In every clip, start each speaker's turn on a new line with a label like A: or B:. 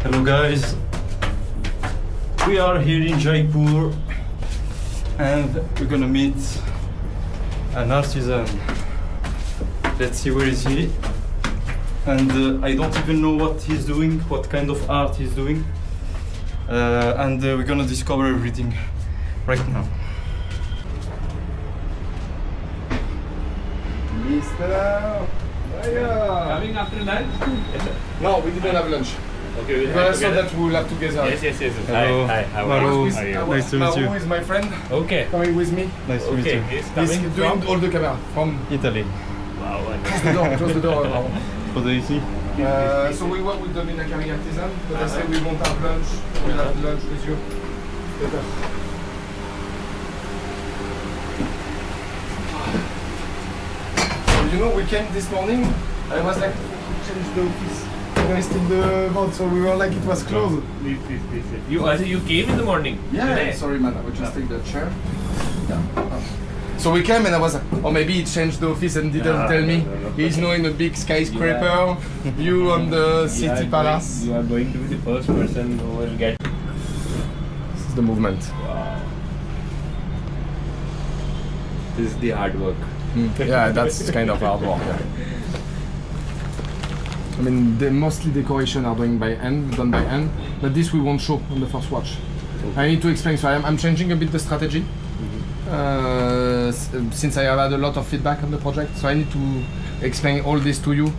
A: Hello guys, we are here in Jaipur and we're gonna meet an artisan. Let's see where is he. And I don't even know what he's doing, what kind of art he's doing. And we're gonna discover everything right now.
B: Mister!
C: Coming after lunch?
B: No, we didn't have lunch.
C: Okay, we'll
B: But I thought that we will have together.
C: Yes.
A: Hello.
C: Hi, how are
A: Hello.
C: you? How are you?
A: Nice to meet you.
B: Maru is my friend,
C: Okay.
B: coming with me.
A: Nice to meet
C: Okay,
A: you.
C: he's
B: He's
C: coming
B: doing
C: from...
B: all the camera from
A: Italy.
C: Wow,
B: close the door, close the door.
A: What do you see?
B: So we work with the Minakari Artisan, but I said we won't have lunch. We'll have lunch with you. Better. So you know, we came this morning. I was like, change the office. And I still the boat, so we were like it was closed.
C: Please. You came in the morning?
B: Yeah,
C: Today?
B: sorry man, I will just take the chair. Yeah. So we came and I was like, or maybe he changed the office and didn't tell me.
C: No.
B: He's now in a big skyscraper, you on the city palace.
C: You are going to be the first person who will get...
B: This is the movement.
C: Wow. This is the hard work.
B: Yeah, that's kind of hard work. Yeah. I mean, mostly decoration are done by hand, but this we won't show on the first watch. I need to explain, so I'm changing a bit the strategy. Since I have had a lot of feedback on the project, so I need to explain all this to you.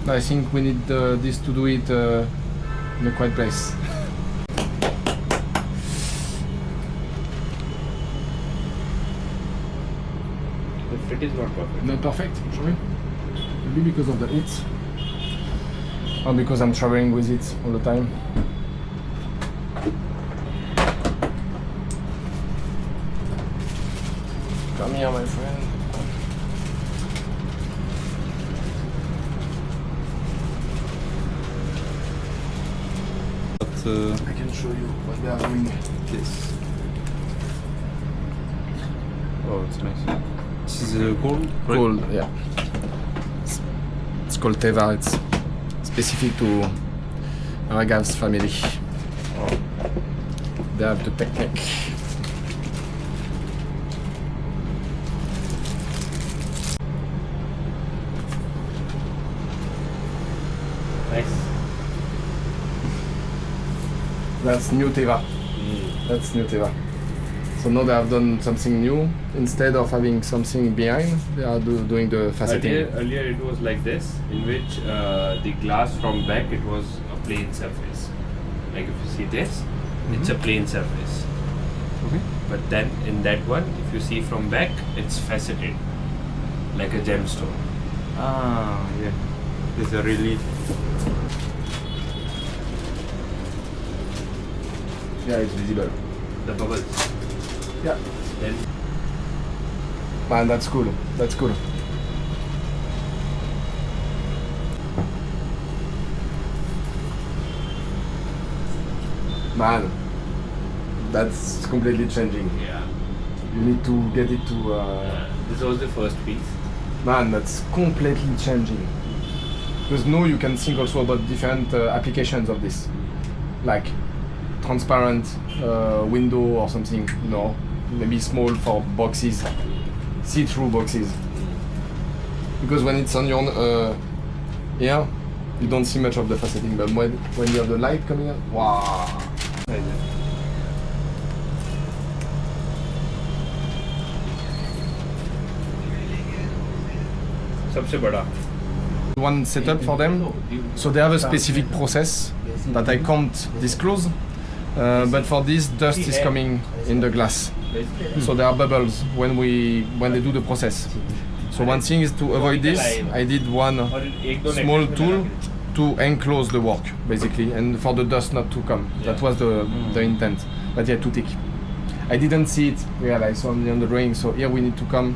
B: I think we need this to do it in a quiet place.
C: The fit is not perfect.
B: Not perfect, sorry. Maybe because of the heat. Or because I'm traveling with it all the time. Come here, my friend.
A: But
B: I can show you what they are doing.
A: this. Oh, it's nice. This is gold? Right?
B: Gold, yeah. It's called Teva. It's specific to Ragav's family.
A: Oh.
B: They have the technique.
C: Nice.
B: That's new Teva. That's new Teva. So now they have done something new. Instead of having something behind, they are doing the faceting.
C: Earlier it was like this, in which the glass from back, it was a plain surface. Like if you see this, it's a plain surface.
A: Okay.
C: But then in that one, if you see from back, it's faceted, like a gemstone.
A: Ah, yeah. There's a relief.
B: Yeah, it's visible.
C: The bubbles.
B: Yeah.
C: Then
B: Man, that's cool. That's cool. Man, that's completely changing.
C: yeah.
B: You need to get it to.
C: This was the first piece.
B: Man, that's completely changing. Because now you can think also about different applications of this, like transparent window or something. You know, maybe small for boxes, see-through boxes. Because when it's on your here, you don't see much of the faceting, but when you have the light coming in, wow!
C: सबसे बड़ा.
B: One setup for them, so they have a specific process that I can't disclose. But for this, dust is coming in the glass, so there are bubbles when they do the process. So one thing is to avoid this. I did one small tool to enclose the work, basically, and for the dust not to come. That was the intent. But yeah, too thick. I didn't see it realize only on the drawing. So here we need to come.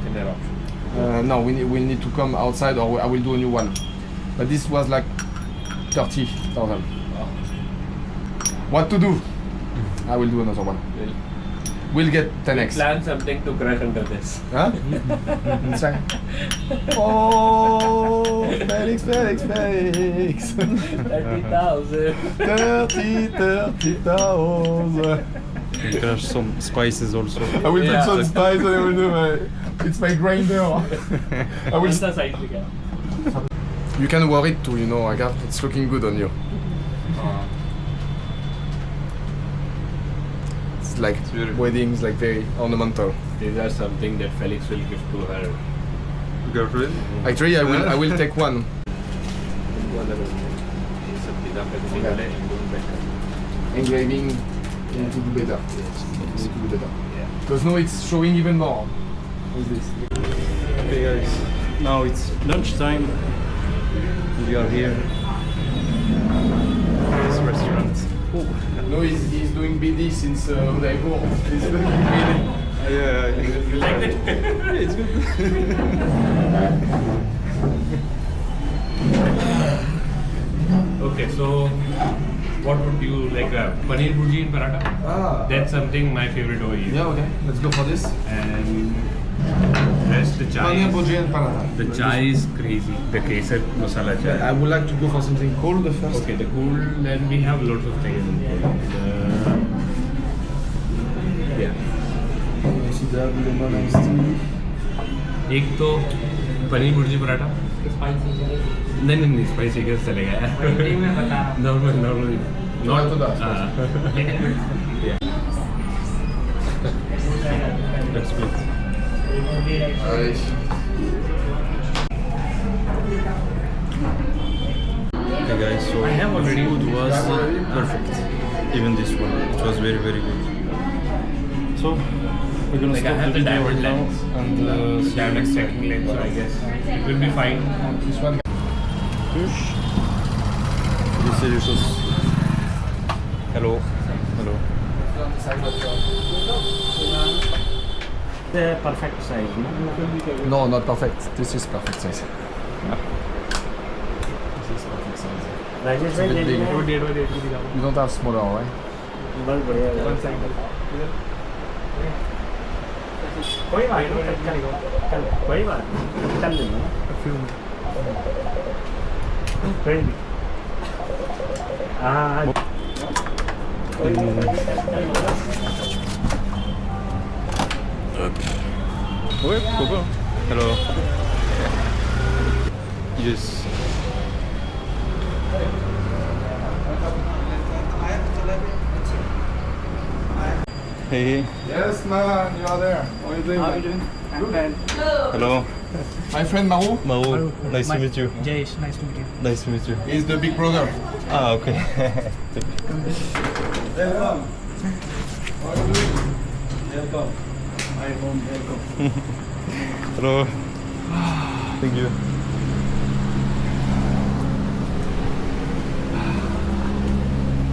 C: Thinner option.
B: No, we need to come outside, or I will do a new one. But this was like 30,000. What to do? I will do another one. We'll get 10x.
C: Plan something to crash under this.
B: Huh? Inside. Oh, Felix.
C: 30,000.
B: 30,000.
A: You crush some spices also.
B: I will
C: Yeah.
B: put some spice and I will do it's my grinder. I will.
C: ऐसा side पे क्या?
B: You can wear it too, you know, Agathe. It's looking good on you. It's like
A: beautiful.
B: weddings, like very ornamental.
C: These are something that Felix will give to her.
A: Girlfriend?
B: Actually, I will take one. Engraving into the better. Because now it's showing even more. With this.
A: Okay guys, now it's lunchtime. We are here at this restaurant.
B: No, he's doing BD since Jaipur. He's doing BD.
A: Yeah, it's good.
C: Okay, so what would you like? Paneer bhurji and paratha. That's something my favorite over here.
B: Yeah, okay. Let's go for this.
C: And rest the chai.
B: Paneer bhurji and paratha.
C: The chai is crazy. The kesar masala chai.
B: I would like to go for something cold first.
C: Okay, the cool. Then we have lots of things. Yeah. एक तो पनीर भुर्जी पराठा नहीं spicy कैसे चलेगा normal not
B: to that.
A: Let's go. Okay guys, so
C: I have already-
A: food was perfect. Even this one, it was very very good. So we're gonna
C: Like I
A: stop
C: have
A: the
C: the
A: video
C: diamond
A: right now
C: lens.
A: and
C: Diamond stacking lens, so I guess it will be fine.
B: This one.
A: Push. This delicious. Hello. Hello.
D: The perfect size, no?
B: No, not perfect. This is perfect size. This is perfect size.
D: Rajesh
B: It's a bit big.
D: bhai,
B: You don't have smaller, right?
D: बहुत बढ़िया है। कोई बात नहीं, चल कोई बात नहीं, चल लेंगे ना। कोई नहीं। हाँ
A: Ouais, pourquoi pas. Alors. Yes. Hey.
B: Yes, man, you are there. How are you doing?
D: How are you doing? I'm fine.
A: Hello.
B: My friend Maru
A: Maru. Nice to meet you.
D: Jayesh, nice to meet you.
A: Nice to meet you.
B: is the big brother.
A: Ah, okay.
B: Welcome. How are you doing?
D: Welcome. My home, welcome.
A: Hello. Thank you.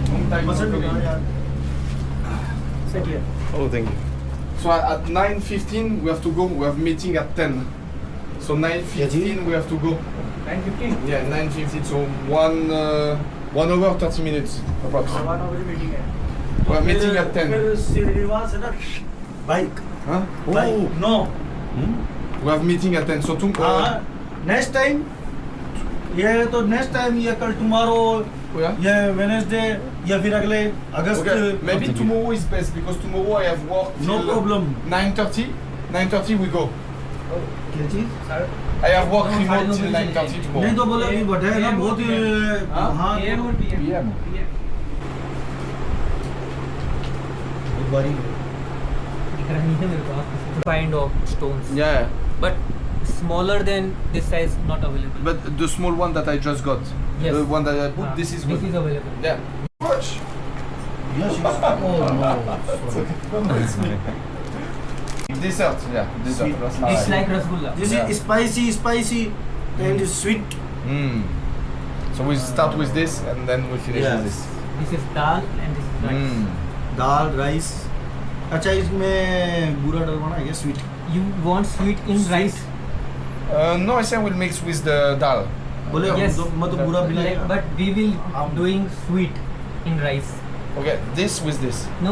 B: Long time no coming.
D: Sit here.
A: Oh, thank you.
B: So at 9:15 we have to go. We have meeting at 10. So 9:15 we have to go.
D: 9:15.
B: Yeah, 9:15. So 1 hour 30 minutes approx.
D: 1 hour meeting है।
B: We are meeting at 10.
D: फिर श्रीनिवास है ना bike
B: Huh?
D: Bike no
B: We have meeting at 10. So
D: हाँ next time ये तो next time ये कल tomorrow
B: yeah?
D: ये वेडनेसडे या फिर अगले अगस्त
B: Okay, maybe tomorrow is best because tomorrow I have work
D: No
B: till
D: problem.
B: 9:30. 9:30 we go.
D: क्या चीज
B: I have work remote till 9:30 tomorrow.
D: नहीं तो बोले कि बटे ना बहुत ही हाँ
B: PM.
E: kind of stones,
B: Yeah,
E: but smaller than this size not available.
B: but the small one that I just got,
E: Yes.
B: the one that I put, this is good.
E: This is available.
B: Yeah. Much.
D: Yes, yes. Oh no.
B: Dessert, yeah, dessert.
D: Sweet.
B: That's
E: It's
B: nice.
E: like rasgulla.
D: This is spicy and sweet.
B: Mm. So we start with this and then we finish with this.
E: This is dal and this is rice.
B: Mm.
D: Dal rice अच्छा इसमें बूरा डलवाना है क्या sweet
E: You want sweet in rice?
B: No, I say we'll mix with the dal.
D: बोले
E: Yes.
D: मैं तो बूरा
E: Like,
D: मिलाएगा
E: but we will doing sweet in rice.
B: Okay, this with this.
E: No,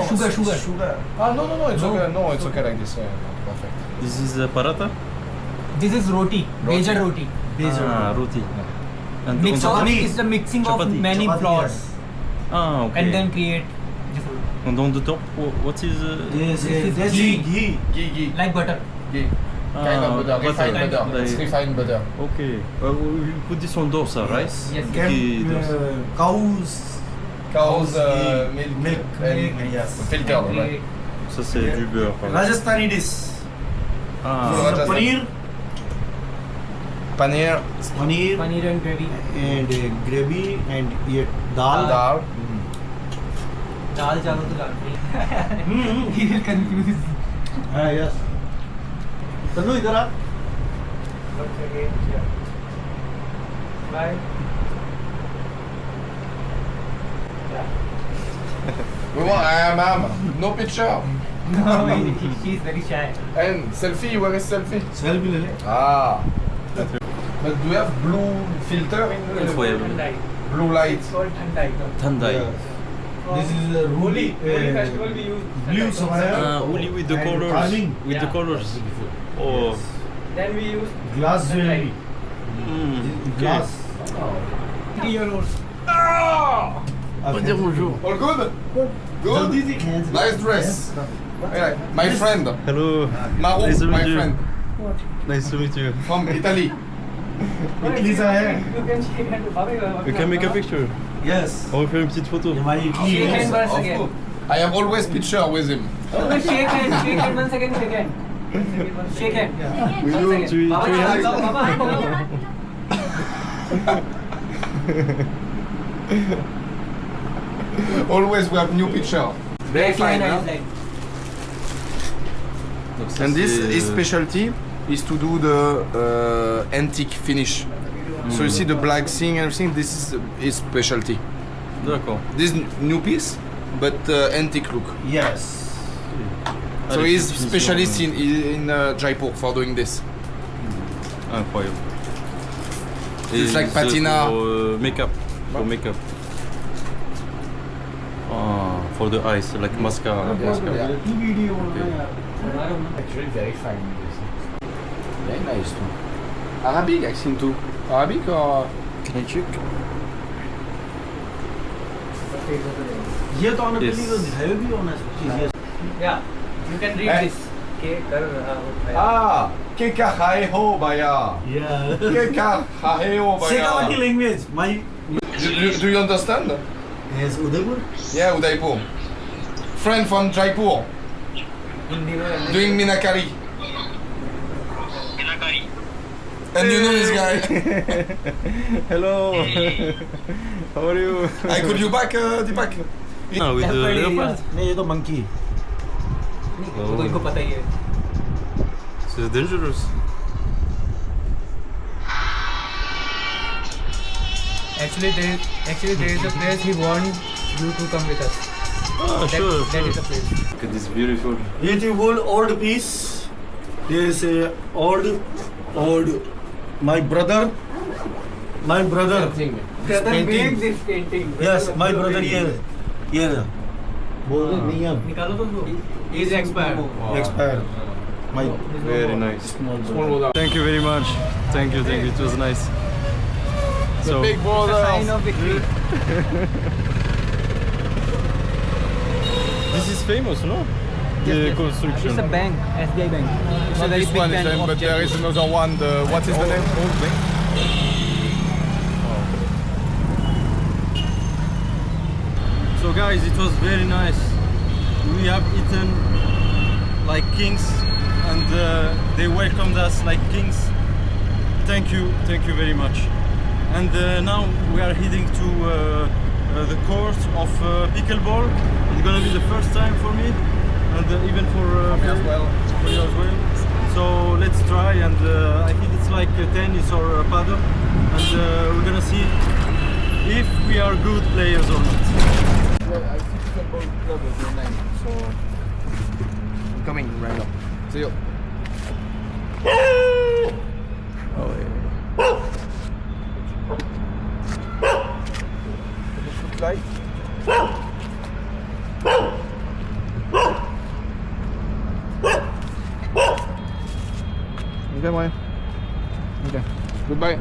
E: sugar.
D: sugar
B: Ah, no, it's
E: No.
B: okay. No, it's okay like this. Yeah, perfect.
A: This is paratha?
E: This is roti, beja roti.
A: Roti. And
E: Mix
A: on
E: of
A: the-
E: it's the mixing of
A: Chapati.
E: many flours
A: Ah, okay.
E: and then create this roti.
A: And on the top, what is?
D: Yes,
E: This is
D: ghee.
B: Ghee.
E: Like butter.
B: Ghee. Kind of butter, refined
A: butter.
B: butter. It's
A: Like-
B: refined butter.
A: Okay. We put this on dosa, right?
E: Yes.
A: Ghee dosa.
D: Cows.
B: Cows,
D: milk.
B: milk, and
D: Yes.
B: filtered, right?
A: Ça c'est du beurre. par exemple.
D: Rajasthani dish.
A: Ah.
B: Rajasthani.
D: Paneer.
B: Paneer,
E: Paneer and gravy.
D: And gravy and ये dal.
B: dal.
E: Dal chawal to dal. He will confuse.
D: हाँ yes. Tannu इधर आ.
E: Once again, yeah. Bye.
B: We want, ma'am, no picture.
E: No, she is very shy.
B: And selfie, where is selfie?
D: Selfie ले ले.
B: Ah. But do you have blue filter in the
A: Incroyable.
E: Thandai.
B: blue light?
E: It's called Thandai.
A: Thandai.
D: This is
E: Holi festival we use.
D: blue
E: Thandai.
D: samaya.
A: Only with the
D: And
A: colors.
D: carving.
A: With the
E: Yeah.
A: colors. Oh.
E: Then we use
D: Glass jewelry. Glass.
E: 3-year-old.
D: Okay.
A: bonjour.
B: All good?
D: जल्दी
B: Good?
D: से खींच.
B: Nice dress. Yeah, my friend,
A: Hello.
B: Maru,
A: Nice to
B: my
A: meet you.
B: friend,
A: Nice to meet you.
B: from Italy.
D: Italy से है.
E: You can shake hand.
A: We can make a picture.
D: Yes.
A: On va faire une petite photo.
D: ये हमारी Italy
E: Shake
D: है.
E: hand once
B: Of
E: again.
B: course. I have always picture with him.
E: Shake hand 1 second, shake hand. Shake hand.
A: We
E: One
A: do
E: second.
A: three
E: Baba,
A: hands.
E: Baba,
B: Always we have new picture. Very fine,
E: Nice
B: huh?
E: line.
A: Donc ça,
B: And this
A: c'est-
B: his specialty is to do the antique finish. So you see the black thing and everything. This is his specialty.
A: D'accord.
B: This new piece, but antique look.
D: Yes.
B: So
A: Allez,
B: he's
A: finition.
B: specialist in Jaipur for doing this.
A: Incroyable.
B: It's like patina.
A: For make-up. For make-up. Ah, for the eyes, like mascara.
B: Yeah.
D: video
B: Actually, very fine. Very nice too. Arabic accent too. Arabic or?
A: Can I check?
D: ये तो आपने
A: Yes.
D: पहले तो दिखाया भी होना चाहिए.
E: Yeah, you can read
B: Hey.
E: this. Okay, kar raha hu bhai.
B: Ah, Keka Haeho Baya.
D: Yeah.
B: Keka Haeho
D: Sekawati
B: Baya.
D: language. My
B: Do you understand?
D: yes, Udaipur.
B: Yeah, Udaipur. Friend from Jaipur
E: Hindi mein
B: doing Minakari. And you know this guy.
A: Hello. How are you?
B: I call you back, Deepak.
A: Ah, with the
E: Leopard,
A: leopard.
D: नहीं ये तो monkey.
E: वो तो इनको पता ही है.
A: C'est dangerous.
E: Actually, there is a place we want you to come with us.
A: Ah, sure,
E: That
A: sure.
E: is the place.
A: Look at this beautiful.
D: ये जो old piece. This old. My brother.
E: Brother
D: painting.
E: make this painting.
D: Yes, my brother here. बोल नहीं अब
E: निकालो तो उसको. He is expired.
D: expired. My
A: Very nice.
D: small brother.
A: Thank you very much. Thank you. It was nice.
B: The big
E: It's a
B: brother.
E: sign of victory.
A: This is famous, no? The construction.
E: It's a bank, SBI bank. It's a very
B: This
E: big
B: one is
E: bank
B: them,
E: of
B: but there is
E: Jaipur.
B: another one. What is the name? Old thing?
A: So guys, it was very nice. We have eaten like kings, and they welcomed us like kings. Thank you very much. And now we are heading to the court of pickleball. It's gonna be the first time for me, and even for
B: as well.
A: for you as well. So let's try, and I think it's like tennis or paddle, and we're gonna see if we are good players or not.
B: I think Pickleball Club is your name, so I'm coming right now. See you. Like. Okay, man. Goodbye.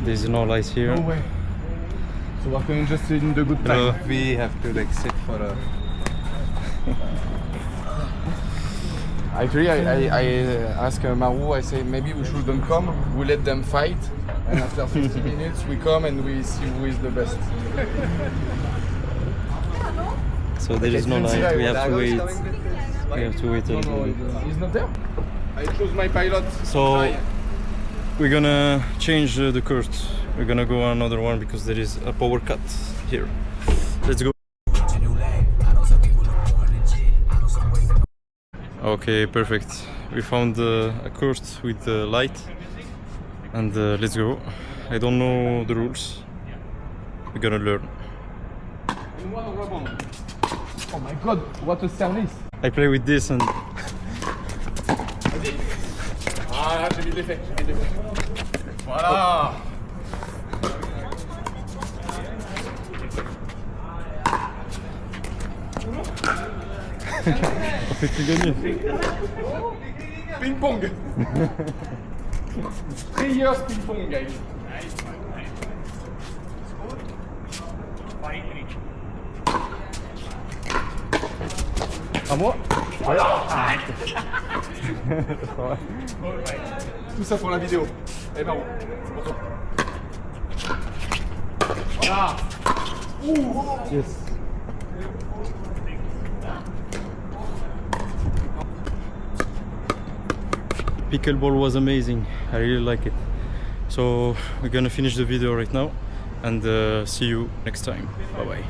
A: There's no light here.
B: No way. So we're going just in the good
A: Hello.
B: time. We have to like sit for a. Actually, I ask Maru, I say maybe we shouldn't come, we let them fight, and after 50 minutes we come and we see who is the best.
A: So there is no light. We have to wait. We have to wait a
B: No,
A: little
B: no,
A: bit.
B: he's not there. I choose my pilot.
A: So we're gonna change the court. We're gonna go on another one because there is a power cut here. Let's go. Okay, perfect. We found a court with light, and let's go. I don't know the rules. We're gonna learn.
B: Oh my god, what a service!
A: I play with this and
B: Ah, j'ai mis de l'effet, j'ai mis de l'effet. Voilà!
A: on fait que gagner.
B: Ping pong! 3 years ping pong, guys.
A: À moi?
B: Tout ça pour la vidéo. Eh ben, pour toi. Voilà!
A: Yes. Pickleball was amazing. I really like it. So we're gonna finish the video right now and see you next time. Bye bye.